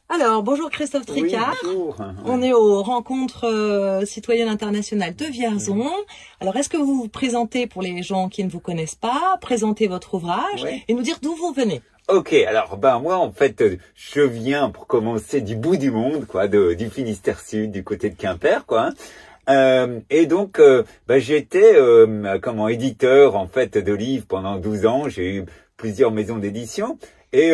Alors, bonjour Christophe Tricard. Oui, bonjour. On est aux rencontres citoyennes internationales de Vierzon. Oui. Alors, est-ce que vous vous présentez pour les gens qui ne vous connaissent pas, présenter votre ouvrage et nous dire d'où vous venez? Ok, alors moi en fait je viens pour commencer du bout du monde, quoi, du Finistère Sud, du côté de Quimper, quoi. Et donc j'étais éditeur en fait de livres pendant 12 ans. J'ai eu plusieurs maisons d'édition. Et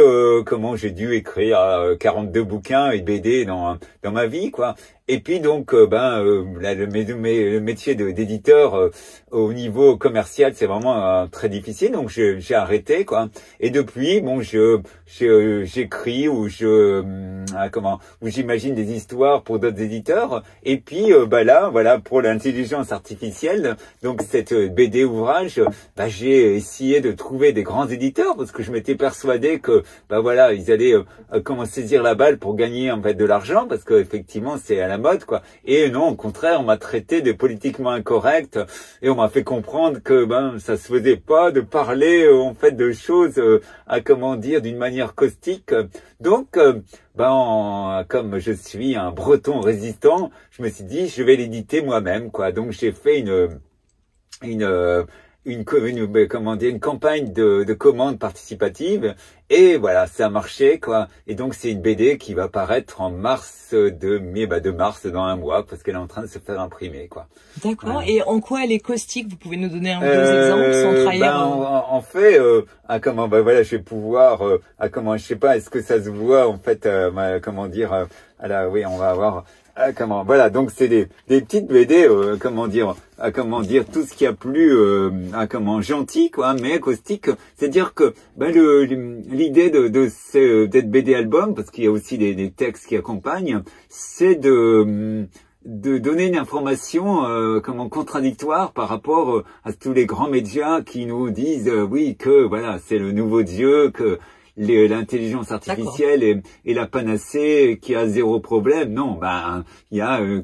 j'ai dû écrire 42 bouquins et BD dans ma vie, quoi. Et puis donc le métier d'éditeur au niveau commercial, c'est vraiment très difficile, donc j'ai arrêté, quoi. Et depuis, bon, j'écris ou j'imagine des histoires pour d'autres éditeurs. Et puis là, voilà, pour l'intelligence artificielle, donc cette BD ouvrage, j'ai essayé de trouver des grands éditeurs parce que je m'étais persuadé que ils allaient saisir la balle pour gagner en fait de l'argent, parce que effectivement c'est à la mode, quoi. Et non, au contraire, on m'a traité de politiquement incorrect et on m'a fait comprendre que ça se faisait pas de parler en fait de choses d'une manière caustique. Donc comme je suis un Breton résistant, je me suis dit je vais l'éditer moi-même, quoi. Donc j'ai fait une campagne de commande participative, et voilà, ça a marché, quoi. Et donc c'est une BD qui va paraître en mars de mars dans un mois, parce qu'elle est en train de se faire imprimer, quoi. D'accord. Voilà. Et en quoi elle est caustique? Vous pouvez nous donner un ou deux exemples sans trahir? En fait, je vais pouvoir, je sais pas, est-ce que ça se voit en fait, oui, on va avoir. Voilà, donc c'est des petites BD, tout ce qui a plus gentil, quoi, mais caustique. C'est-à-dire que l'idée d'être BD album, parce qu'il y a aussi des textes qui accompagnent, c'est de donner une information contradictoire par rapport à tous les grands médias qui nous disent oui, que voilà, c'est le nouveau Dieu, que l'intelligence artificielle est la panacée, qui a zéro problème. Non, il y a au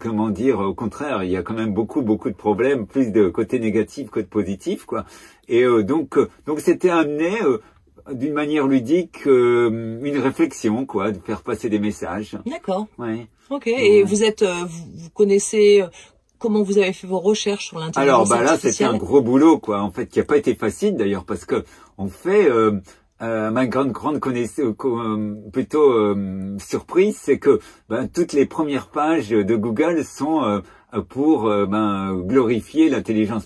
contraire, il y a quand même beaucoup de problèmes, plus de côté négatif que de positif, quoi. Et donc c'était amené d'une manière ludique, une réflexion, quoi, de faire passer des messages. D'accord. Ouais. Ok. Et vous connaissez comment vous avez fait vos recherches sur l'intelligence artificielle? Là, c'était un gros boulot, quoi, en fait, qui a pas été facile d'ailleurs, parce que on fait ma grande surprise, c'est que toutes les premières pages de Google sont pour glorifier l'intelligence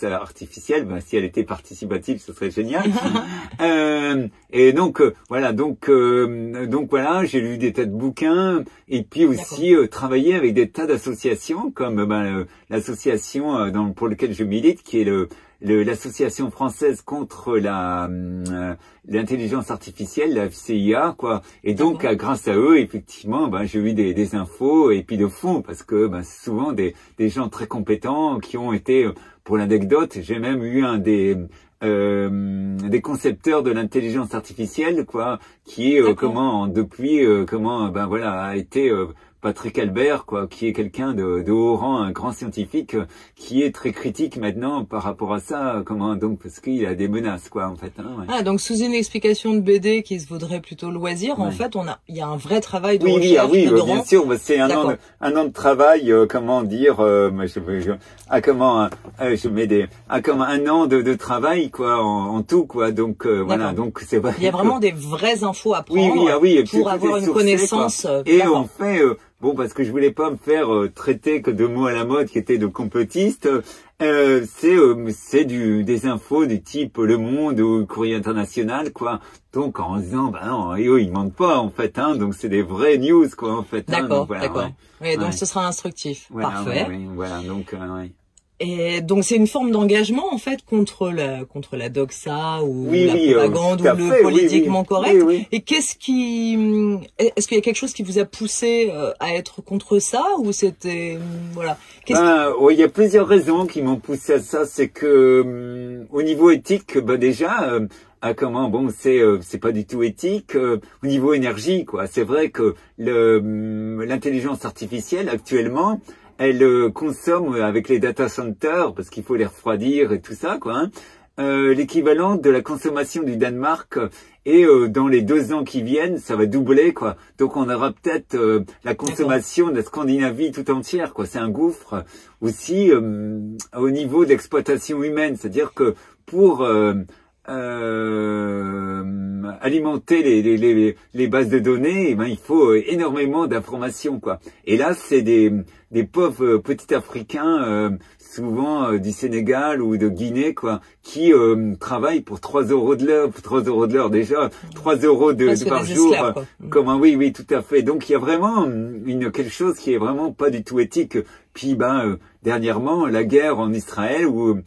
artificielle. Si elle était participative, ce serait génial. Et donc voilà, j'ai lu des tas de bouquins, et puis aussi travaillé avec des tas d'associations, comme l'association pour laquelle je milite, qui est l'association française contre l'intelligence artificielle, la FCIA, quoi. Et donc, grâce à eux, effectivement, j'ai eu des infos et puis de fond, parce que c'est souvent des gens très compétents qui ont été, pour l'anecdote, j'ai même eu un des concepteurs de l'intelligence artificielle, quoi, qui est a été Patrick Albert, quoi, qui est quelqu'un de haut rang, un grand scientifique, qui est très critique maintenant par rapport à ça, parce qu'il a des menaces, quoi, en fait. Donc sous une explication de BD qui se voudrait plutôt loisir, en fait, il y a un vrai travail de recherche dedans. Bien sûr, c'est un an de travail, un an de travail, quoi, en tout, quoi. Donc voilà, donc c'est vrai. Il y a vraiment des vraies infos à prendre pour avoir une connaissance. Et on fait parce que je voulais pas me faire traiter que de mots à la mode qui étaient de complotiste. C'est des infos du type Le Monde ou Courrier International, quoi. Donc en disant non, ils mentent pas, en fait, donc c'est des vraies news, quoi, en fait. D'accord. Oui, donc ce sera instructif. Voilà, parfait. Donc Et donc c'est une forme d'engagement en fait contre la doxa ou la propagande ou le politiquement correct. Et est-ce qu'il y a quelque chose qui vous a poussé à être contre ça, ou c'était il y a plusieurs raisons qui m'ont poussé à ça. C'est que au niveau éthique, déjà c'est pas du tout éthique. Au niveau énergie, quoi, c'est vrai que l'intelligence artificielle actuellement, elle consomme avec les data centers, parce qu'il faut les refroidir et tout ça, quoi. l'équivalent de la consommation du Danemark. Et dans les 2 ans qui viennent, ça va doubler, quoi. Donc on aura peut-être la consommation de la Scandinavie tout entière, quoi. C'est un gouffre aussi au niveau d'exploitation humaine, c'est-à-dire que pour alimenter les bases de données, eh ben, il faut énormément d'informations, quoi. Et là, c'est des pauvres petits Africains, souvent du Sénégal ou de Guinée, quoi, qui travaillent pour 3 € de l'heure, 3 € de l'heure déjà, 3 € par jour. Comment, oui, tout à fait. Donc il y a vraiment quelque chose qui est vraiment pas du tout éthique. Puis dernièrement, la guerre en Israël où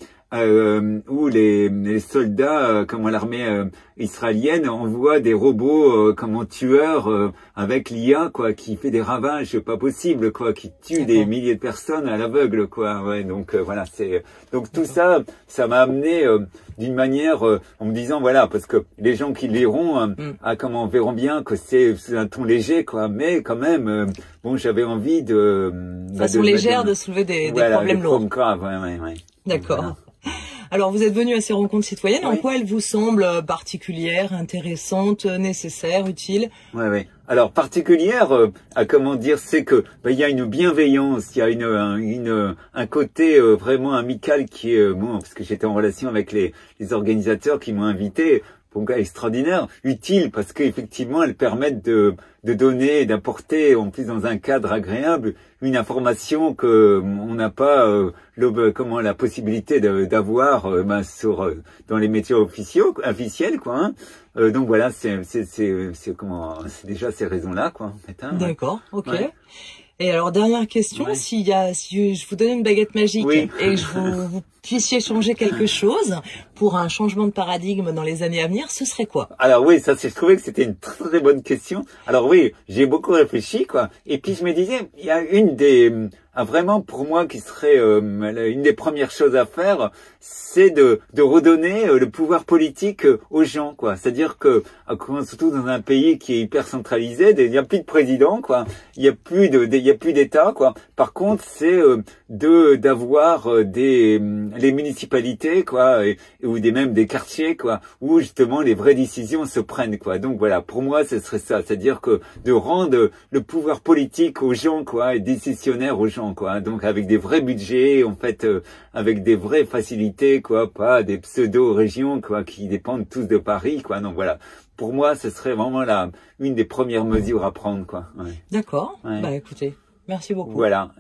les soldats, comment l'armée israélienne envoie des robots tueurs avec l'IA, quoi, qui fait des ravages pas possibles, quoi, qui tue des milliers de personnes à l'aveugle, quoi. Ouais, donc voilà, donc tout ça m'a amené d'une manière en me disant voilà, parce que les gens qui liront verront bien que c'est un ton léger, quoi, mais quand même bon, j'avais envie de façon légère de soulever des problèmes lourds. Ouais. D'accord. Voilà. Alors, vous êtes venu à ces rencontres citoyennes. Oui. En quoi elles vous semblent particulières, intéressantes, nécessaires, utiles? Oui. Alors, particulière, c'est que il y a une bienveillance, il y a un côté vraiment amical qui est bon, parce que j'étais en relation avec les organisateurs qui m'ont invité. Donc extraordinaire, utile parce qu'effectivement elles permettent de donner, d'apporter en plus dans un cadre agréable une information que on n'a pas la possibilité d'avoir dans les médias officiels, quoi. Hein. Donc voilà, c'est déjà ces raisons-là, quoi. En fait, hein. D'accord, ok. Ouais. Et alors, dernière question, si je vous donnais une baguette magique et que vous puissiez changer quelque chose pour un changement de paradigme dans les années à venir, ce serait quoi? Alors oui, je trouvais que c'était une très bonne question. Alors oui, j'ai beaucoup réfléchi, quoi. Et puis je me disais, il y a vraiment pour moi qui serait une des premières choses à faire, c'est de redonner le pouvoir politique aux gens, quoi. C'est-à-dire que surtout dans un pays qui est hyper centralisé, il n'y a plus de président, quoi. Il y a plus d'État, quoi. Par contre, c'est d'avoir les municipalités, quoi, ou même des quartiers, quoi, où justement les vraies décisions se prennent, quoi. Donc voilà, pour moi, ce serait ça, c'est-à-dire que de rendre le pouvoir politique aux gens, quoi, et décisionnaire aux gens, quoi. Donc avec des vrais budgets, en fait, avec des vraies facilités, quoi, pas des pseudo-régions, quoi, qui dépendent tous de Paris, quoi. Donc voilà. Pour moi, ce serait vraiment une des premières mesures à prendre, quoi. Ouais. D'accord. Ouais. Bah écoutez, merci beaucoup. Voilà.